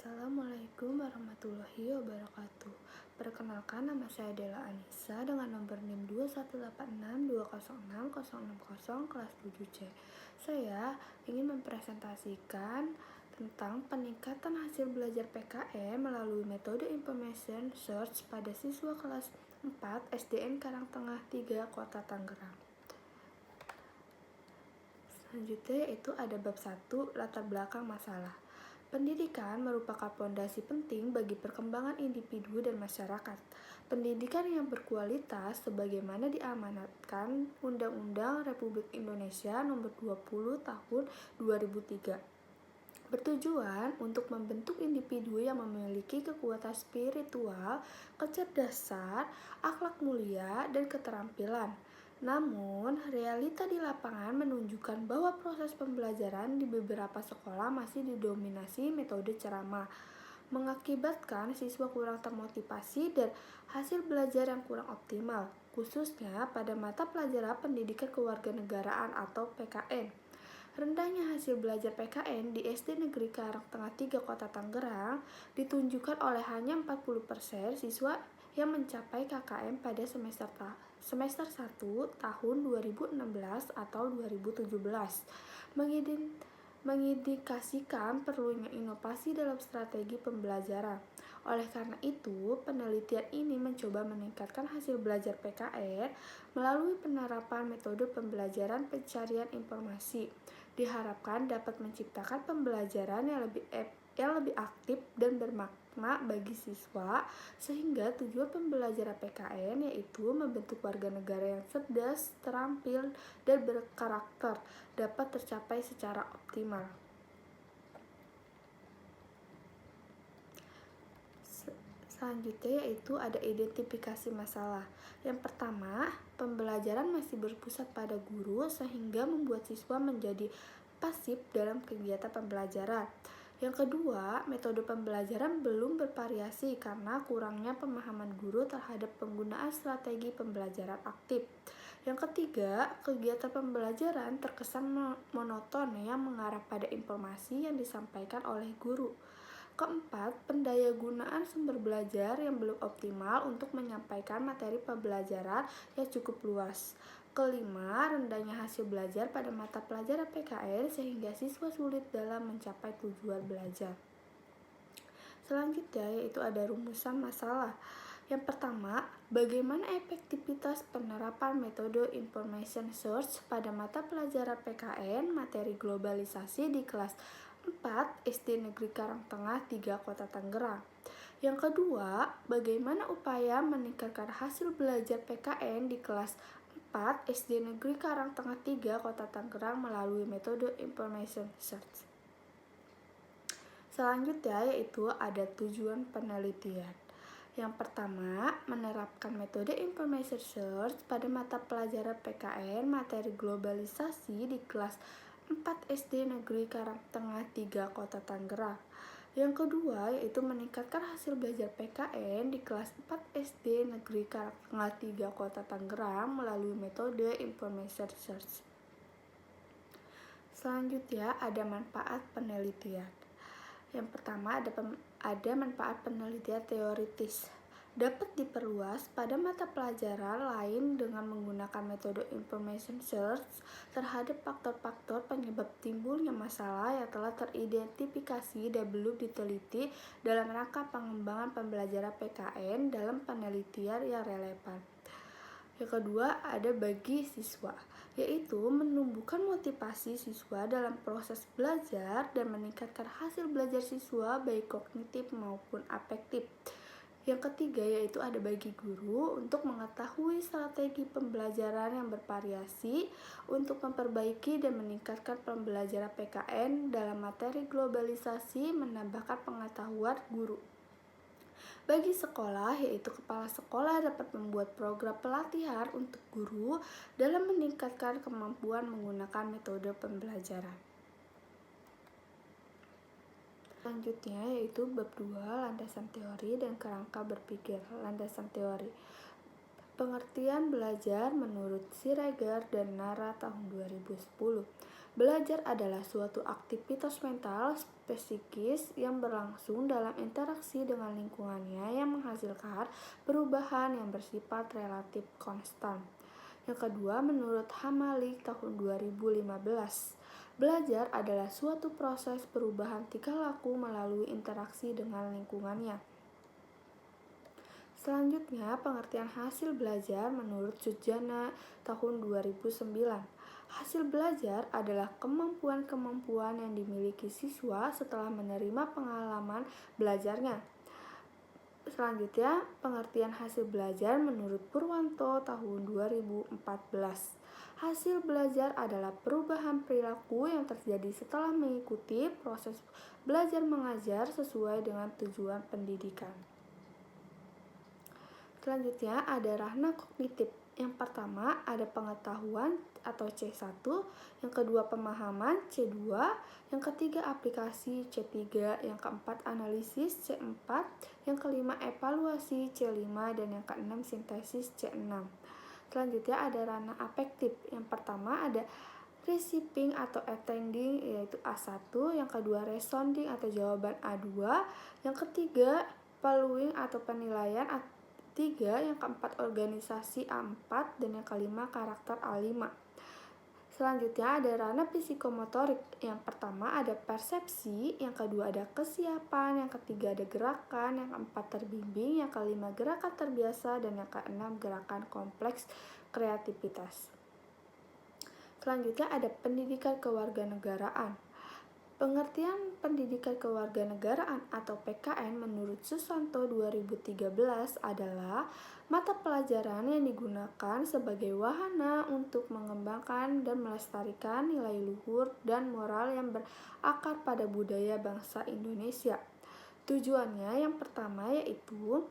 Assalamualaikum warahmatullahi wabarakatuh. Perkenalkan, nama saya Dela Anissa dengan nomor NIM 21862066060 kelas 7C. Saya ingin mempresentasikan tentang peningkatan hasil belajar PKN melalui metode Information Search pada siswa kelas 4 SDN Karangtengah 3 Kota Tangerang. Selanjutnya yaitu ada bab 1, latar belakang masalah. Pendidikan merupakan fondasi penting bagi perkembangan individu dan masyarakat. Pendidikan yang berkualitas sebagaimana diamanatkan Undang-Undang Republik Indonesia Nomor 20 Tahun 2003 bertujuan untuk membentuk individu yang memiliki kekuatan spiritual, kecerdasan, akhlak mulia, dan keterampilan. Namun, realita di lapangan menunjukkan bahwa proses pembelajaran di beberapa sekolah masih didominasi metode ceramah, mengakibatkan siswa kurang termotivasi dan hasil belajar yang kurang optimal, khususnya pada mata pelajaran pendidikan kewarganegaraan atau PKN. Rendahnya hasil belajar PKN di SD Negeri Karangtengah 3 Kota Tangerang ditunjukkan oleh hanya 40% siswa yang mencapai KKM pada semester 1 tahun 2016 atau 2017, mengindikasikan perlunya inovasi dalam strategi pembelajaran. Oleh karena itu, penelitian ini mencoba meningkatkan hasil belajar PKN melalui penerapan metode pembelajaran pencarian informasi. Diharapkan dapat menciptakan pembelajaran yang lebih aktif dan bermakna bagi siswa, sehingga tujuan pembelajaran PKN yaitu membentuk warga negara yang cerdas, terampil, dan berkarakter dapat tercapai secara optimal. Selanjutnya yaitu ada identifikasi masalah. Yang pertama, pembelajaran masih berpusat pada guru sehingga membuat siswa menjadi pasif dalam kegiatan pembelajaran. Yang kedua, metode pembelajaran belum bervariasi karena kurangnya pemahaman guru terhadap penggunaan strategi pembelajaran aktif. Yang ketiga, kegiatan pembelajaran terkesan monoton yang mengarah pada informasi yang disampaikan oleh guru. Keempat, pendayagunaan sumber belajar yang belum optimal untuk menyampaikan materi pembelajaran yang cukup luas. Kelima, rendahnya hasil belajar pada mata pelajaran PKN sehingga siswa sulit dalam mencapai tujuan belajar. Selanjutnya yaitu ada rumusan masalah. Yang pertama, bagaimana efektivitas penerapan metode Information Search pada mata pelajaran PKN materi globalisasi di kelas 4 SD Negeri Karangtengah 3 Kota Tangerang. Yang kedua, bagaimana upaya meningkatkan hasil belajar PKN di kelas 4 SD Negeri Karangtengah 3 Kota Tangerang melalui metode Information Search. Selanjutnya yaitu ada tujuan penelitian. Yang pertama, menerapkan metode Information Search pada mata pelajaran PKN materi globalisasi di kelas 4 SD Negeri Karangtengah 3 Kota Tangerang. Yang kedua yaitu meningkatkan hasil belajar PKN di kelas 4 SD Negeri Karangtengah 3 Kota Tangerang melalui metode Information Search. Selanjutnya ada manfaat penelitian. Yang pertama ada manfaat penelitian teoritis. Dapat diperluas pada mata pelajaran lain dengan menggunakan metode Information Search terhadap faktor-faktor penyebab timbulnya masalah yang telah teridentifikasi dan belum diteliti dalam rangka pengembangan pembelajaran PKN dalam penelitian yang relevan. Yang kedua ada bagi siswa, yaitu menumbuhkan motivasi siswa dalam proses belajar dan meningkatkan hasil belajar siswa baik kognitif maupun afektif. Yang ketiga yaitu ada bagi guru untuk mengetahui strategi pembelajaran yang bervariasi untuk memperbaiki dan meningkatkan pembelajaran PKN dalam materi globalisasi, menambahkan pengetahuan guru. Bagi sekolah, yaitu kepala sekolah dapat membuat program pelatihan untuk guru dalam meningkatkan kemampuan menggunakan metode pembelajaran. Selanjutnya yaitu bab 2, landasan teori dan kerangka berpikir. Landasan teori. Pengertian belajar menurut Siregar dan Nara tahun 2010. Belajar adalah suatu aktivitas mental psikis yang berlangsung dalam interaksi dengan lingkungannya yang menghasilkan perubahan yang bersifat relatif konstan. Yang kedua, menurut Hamalik tahun 2015, belajar adalah suatu proses perubahan tingkah laku melalui interaksi dengan lingkungannya. Selanjutnya, pengertian hasil belajar menurut Sujana tahun 2009. Hasil belajar adalah kemampuan-kemampuan yang dimiliki siswa setelah menerima pengalaman belajarnya. Selanjutnya, pengertian hasil belajar menurut Purwanto tahun 2014. Hasil belajar adalah perubahan perilaku yang terjadi setelah mengikuti proses belajar mengajar sesuai dengan tujuan pendidikan. Selanjutnya ada rahna kognitif. Yang pertama ada pengetahuan atau C1, yang kedua pemahaman C2, yang ketiga aplikasi C3, yang keempat analisis C4, yang kelima evaluasi C5, dan yang keenam sintesis C6. Selanjutnya ada ranah afektif. Yang pertama ada receiving atau attending yaitu A1, yang kedua responding atau jawaban A2, yang ketiga following atau penilaian A3, yang keempat organisasi A4, dan yang kelima karakter A5. Selanjutnya ada ranah psikomotorik. Yang pertama ada persepsi, yang kedua ada kesiapan, yang ketiga ada gerakan, yang keempat terbimbing, yang kelima gerakan terbiasa, dan yang keenam gerakan kompleks kreativitas. Selanjutnya ada pendidikan kewarganegaraan. Pengertian pendidikan kewarganegaraan atau PKN menurut Susanto 2013 adalah mata pelajaran yang digunakan sebagai wahana untuk mengembangkan dan melestarikan nilai luhur dan moral yang berakar pada budaya bangsa Indonesia. Tujuannya yang pertama yaitu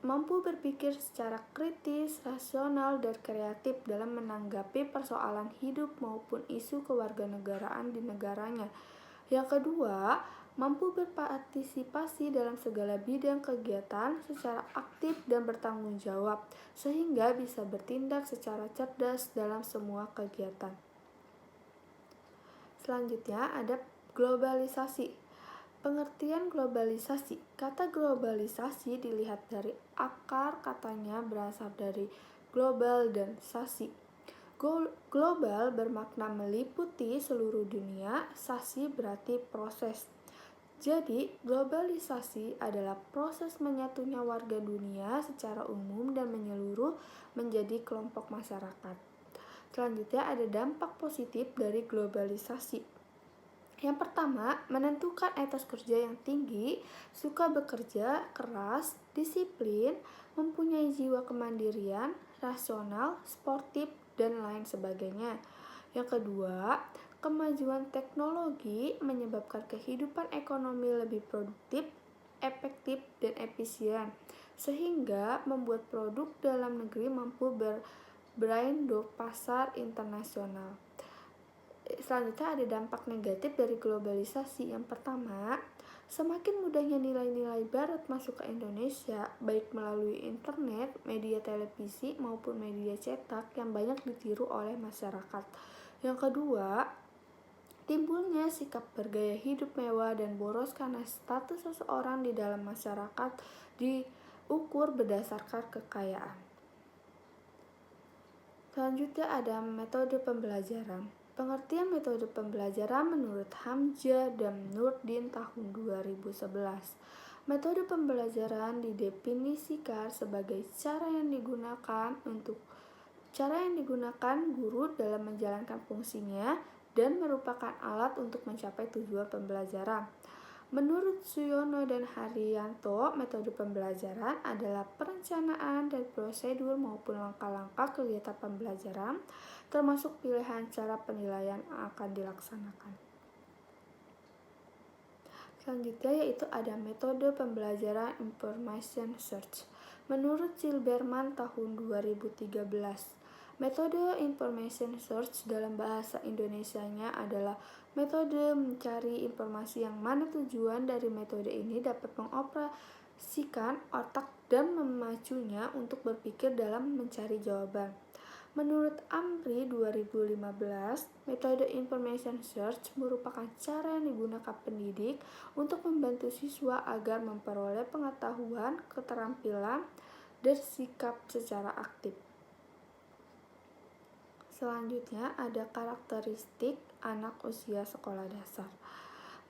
mampu berpikir secara kritis, rasional, dan kreatif dalam menanggapi persoalan hidup maupun isu kewarganegaraan di negaranya. Yang kedua, mampu berpartisipasi dalam segala bidang kegiatan secara aktif dan bertanggung jawab, sehingga bisa bertindak secara cerdas dalam semua kegiatan. Selanjutnya ada globalisasi. Pengertian globalisasi. Kata globalisasi dilihat dari akar katanya berasal dari global dan sasi. Global bermakna meliputi seluruh dunia, sasi berarti proses. Jadi, globalisasi adalah proses menyatunya warga dunia secara umum dan menyeluruh menjadi kelompok masyarakat. Selanjutnya ada dampak positif dari globalisasi. Yang pertama, menentukan etos kerja yang tinggi, suka bekerja keras, disiplin, mempunyai jiwa kemandirian, rasional, sportif, dan lain sebagainya. Yang kedua, kemajuan teknologi menyebabkan kehidupan ekonomi lebih produktif, efektif, dan efisien, sehingga membuat produk dalam negeri mampu bersaing di pasar internasional. Selanjutnya ada dampak negatif dari globalisasi. Yang pertama, semakin mudahnya nilai-nilai barat masuk ke Indonesia, baik melalui internet, media televisi, maupun media cetak yang banyak ditiru oleh masyarakat. Yang kedua, timbulnya sikap bergaya hidup mewah dan boros karena status seseorang di dalam masyarakat diukur berdasarkan kekayaan. Selanjutnya ada metode pembelajaran. Pengertian metode pembelajaran menurut Hamzah dan Nurdin tahun 2011. Metode pembelajaran didefinisikan sebagai cara yang digunakan guru dalam menjalankan fungsinya dan merupakan alat untuk mencapai tujuan pembelajaran. Menurut Suyono dan Haryanto, metode pembelajaran adalah perencanaan dan prosedur maupun langkah-langkah kegiatan pembelajaran, termasuk pilihan cara penilaian yang akan dilaksanakan. Selanjutnya yaitu ada metode pembelajaran information search. Menurut Silberman tahun 2013, metode information search dalam bahasa Indonesianya adalah metode mencari informasi yang mana tujuan dari metode ini dapat mengoperasikan otak dan memacunya untuk berpikir dalam mencari jawaban. Menurut Amri 2015, metode information search merupakan cara yang digunakan pendidik untuk membantu siswa agar memperoleh pengetahuan, keterampilan, dan sikap secara aktif. Selanjutnya ada karakteristik anak usia sekolah dasar.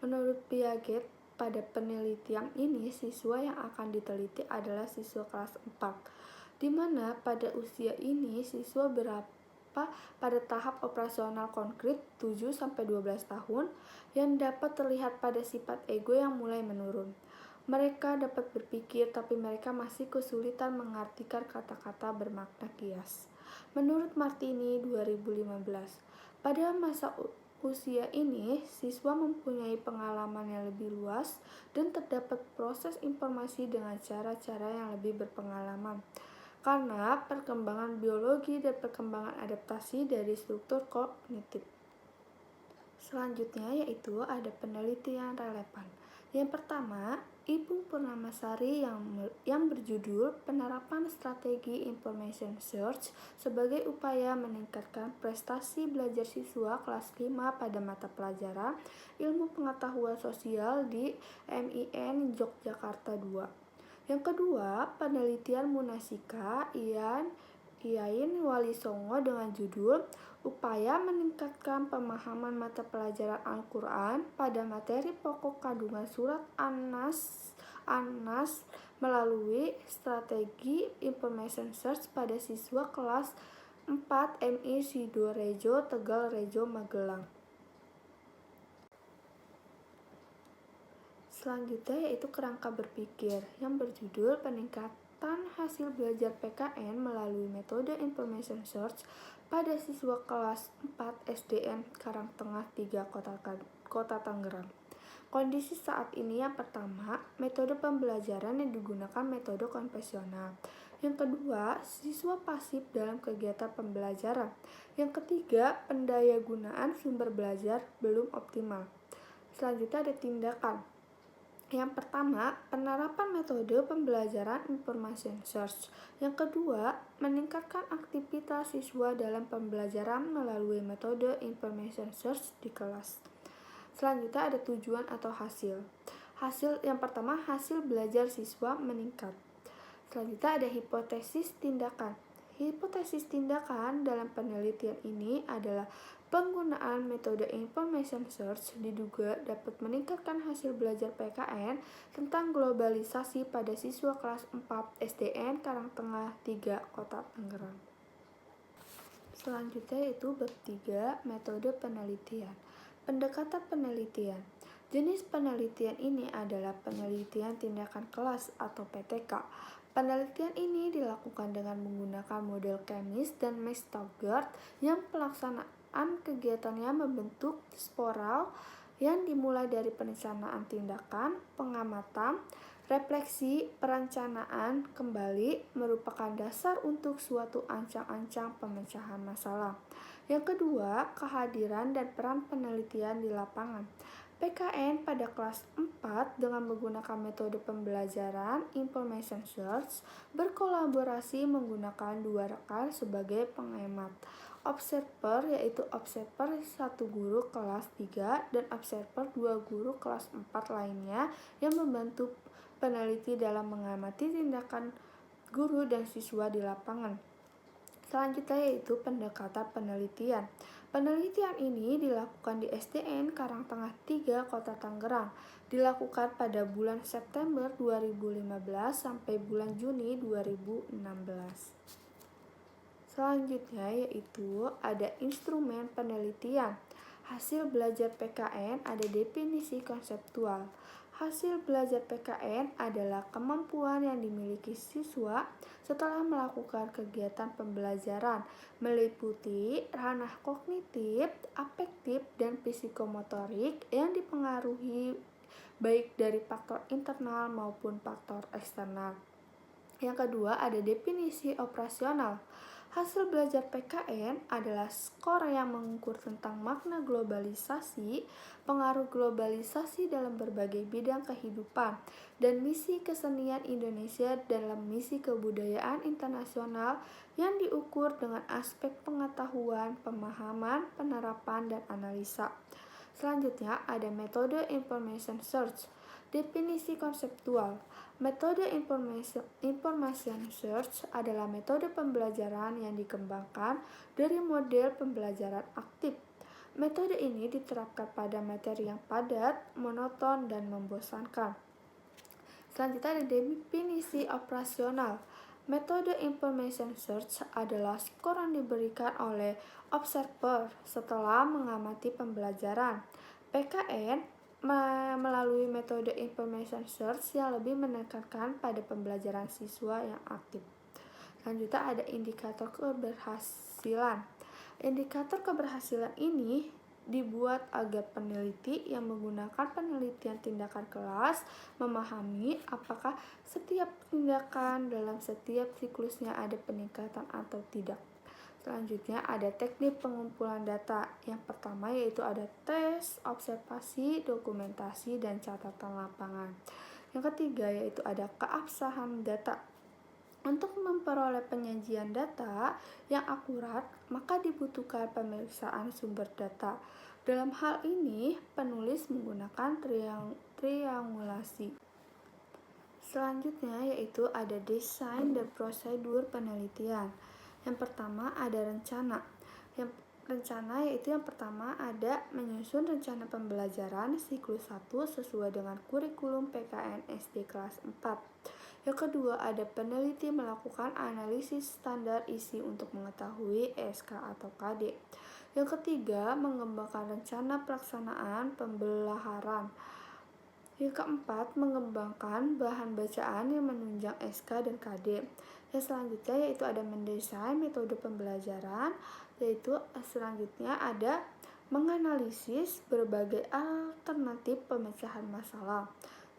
Menurut Piaget, pada penelitian ini siswa yang akan diteliti adalah siswa kelas 4, di mana pada usia ini siswa berapa pada tahap operasional konkret 7-12 tahun yang dapat terlihat pada sifat ego yang mulai menurun. Mereka dapat berpikir tapi mereka masih kesulitan mengartikan kata-kata bermakna kias. Menurut Martini 2015, pada masa usia ini, siswa mempunyai pengalaman yang lebih luas dan terdapat proses informasi dengan cara-cara yang lebih berpengalaman karena perkembangan biologi dan perkembangan adaptasi dari struktur kognitif. Selanjutnya yaitu ada penelitian relevan. Yang pertama, Ibu Purnamasari yang berjudul Penerapan Strategi Information Search sebagai upaya meningkatkan prestasi belajar siswa kelas 5 pada mata pelajaran Ilmu Pengetahuan Sosial di MIN Yogyakarta II. Yang kedua, penelitian Munasika Iain Walisongo dengan judul Upaya Meningkatkan Pemahaman Mata Pelajaran Al-Quran pada Materi Pokok Kandungan Surat An-Nas melalui Strategi Information Search pada siswa kelas 4 MI Sidorejo, Tegal Rejo, Magelang. Selanjutnya yaitu kerangka berpikir yang berjudul Peningkatan Hasil Belajar PKN melalui Metode Information Search pada siswa kelas 4 SDN Karangtengah 3 Kota Tangerang. Kondisi saat ini yang pertama, metode pembelajaran yang digunakan metode konvensional. Yang kedua, siswa pasif dalam kegiatan pembelajaran. Yang ketiga, pendayagunaan sumber belajar belum optimal. Selanjutnya ada tindakan. Yang pertama, penerapan metode pembelajaran information search. Yang kedua, meningkatkan aktivitas siswa dalam pembelajaran melalui metode information search di kelas. Selanjutnya ada tujuan atau hasil. Yang pertama, hasil belajar siswa meningkat. Selanjutnya ada hipotesis tindakan. Hipotesis tindakan dalam penelitian ini adalah penggunaan metode information search diduga dapat meningkatkan hasil belajar PKN tentang globalisasi pada siswa kelas 4 SDN Karangtengah 3 Kota Tangerang. Selanjutnya yaitu bab 3, metode penelitian. Pendekatan penelitian. Jenis penelitian ini adalah penelitian tindakan kelas atau PTK. Penelitian ini dilakukan dengan menggunakan model Chemis dan Max-Taggart yang pelaksanaan kegiatannya membentuk sporal yang dimulai dari perencanaan tindakan, pengamatan, refleksi, perencanaan kembali merupakan dasar untuk suatu ancang-ancang pemecahan masalah. Yang kedua, kehadiran dan peran penelitian di lapangan. PKN pada kelas 4 dengan menggunakan metode pembelajaran information search berkolaborasi menggunakan 2 rekan sebagai penghemat. Observer yaitu observer 1 guru kelas 3 dan observer 2 guru kelas 4 lainnya yang membantu peneliti dalam mengamati tindakan guru dan siswa di lapangan. Selanjutnya yaitu pendekatan penelitian. Penelitian ini dilakukan di SDN Karangtengah 3 Kota Tangerang. Dilakukan pada bulan September 2015 sampai bulan Juni 2016. Selanjutnya yaitu ada instrumen penelitian. Hasil belajar PKN ada definisi konseptual. Hasil belajar PKN adalah kemampuan yang dimiliki siswa setelah melakukan kegiatan pembelajaran, meliputi ranah kognitif, afektif, dan psikomotorik yang dipengaruhi baik dari faktor internal maupun faktor eksternal. Yang kedua ada definisi operasional. Hasil belajar PKN adalah skor yang mengukur tentang makna globalisasi, pengaruh globalisasi dalam berbagai bidang kehidupan, dan misi kesenian Indonesia dalam misi kebudayaan internasional yang diukur dengan aspek pengetahuan, pemahaman, penerapan, dan analisa. Selanjutnya ada metode information search. Definisi konseptual. Metode information search adalah metode pembelajaran yang dikembangkan dari model pembelajaran aktif. Metode ini diterapkan pada materi yang padat, monoton, dan membosankan. Selanjutnya ada definisi operasional. Metode information search adalah skor yang diberikan oleh observer setelah mengamati pembelajaran. PKN melalui metode information search yang lebih menekankan pada pembelajaran siswa yang aktif. Selanjutnya ada indikator keberhasilan. Indikator keberhasilan ini dibuat agar peneliti yang menggunakan penelitian tindakan kelas memahami apakah setiap tindakan dalam setiap siklusnya ada peningkatan atau tidak. Selanjutnya ada teknik pengumpulan data. Yang pertama yaitu ada tes, observasi, dokumentasi, dan catatan lapangan. Yang ketiga yaitu ada keabsahan data. Untuk memperoleh penyajian data yang akurat, maka dibutuhkan pemeriksaan sumber data. Dalam hal ini, penulis menggunakan triangulasi. Selanjutnya yaitu ada desain dan prosedur penelitian. Yang pertama ada rencana. Yang pertama ada menyusun rencana pembelajaran siklus 1 sesuai dengan kurikulum PKN SD kelas 4. Yang kedua ada peneliti melakukan analisis standar isi untuk mengetahui SK atau KD. Yang ketiga mengembangkan rencana pelaksanaan pembelajaran. Yang keempat, mengembangkan bahan bacaan yang menunjang SK dan KD. Yang selanjutnya yaitu ada mendesain metode pembelajaran, yaitu selanjutnya ada menganalisis berbagai alternatif pemecahan masalah.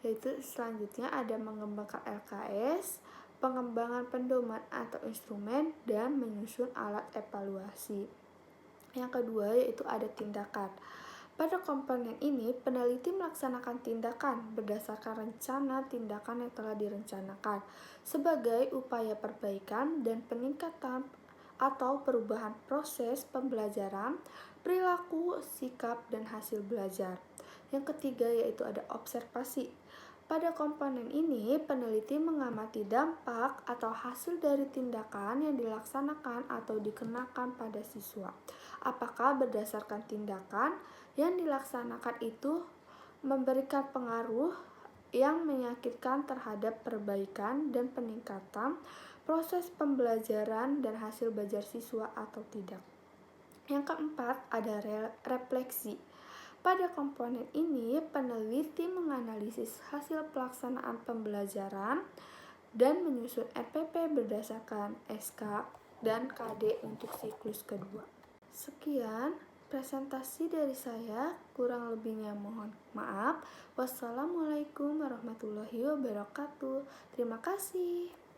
Yaitu selanjutnya ada mengembangkan LKS, pengembangan pedoman atau instrumen, dan menyusun alat evaluasi. Yang kedua yaitu ada tindakan. Pada komponen ini, peneliti melaksanakan tindakan berdasarkan rencana tindakan yang telah direncanakan sebagai upaya perbaikan dan peningkatan atau perubahan proses pembelajaran, perilaku, sikap, dan hasil belajar. Yang ketiga yaitu ada observasi. Pada komponen ini, peneliti mengamati dampak atau hasil dari tindakan yang dilaksanakan atau dikenakan pada siswa. Apakah berdasarkan tindakan yang dilaksanakan itu memberikan pengaruh yang menyakitkan terhadap perbaikan dan peningkatan proses pembelajaran dan hasil belajar siswa atau tidak. Yang keempat ada refleksi. Pada komponen ini, peneliti menganalisis hasil pelaksanaan pembelajaran dan menyusun RPP berdasarkan SK dan KD untuk siklus kedua. Sekian presentasi dari saya, kurang lebihnya mohon maaf. Wassalamualaikum warahmatullahi wabarakatuh. Terima kasih.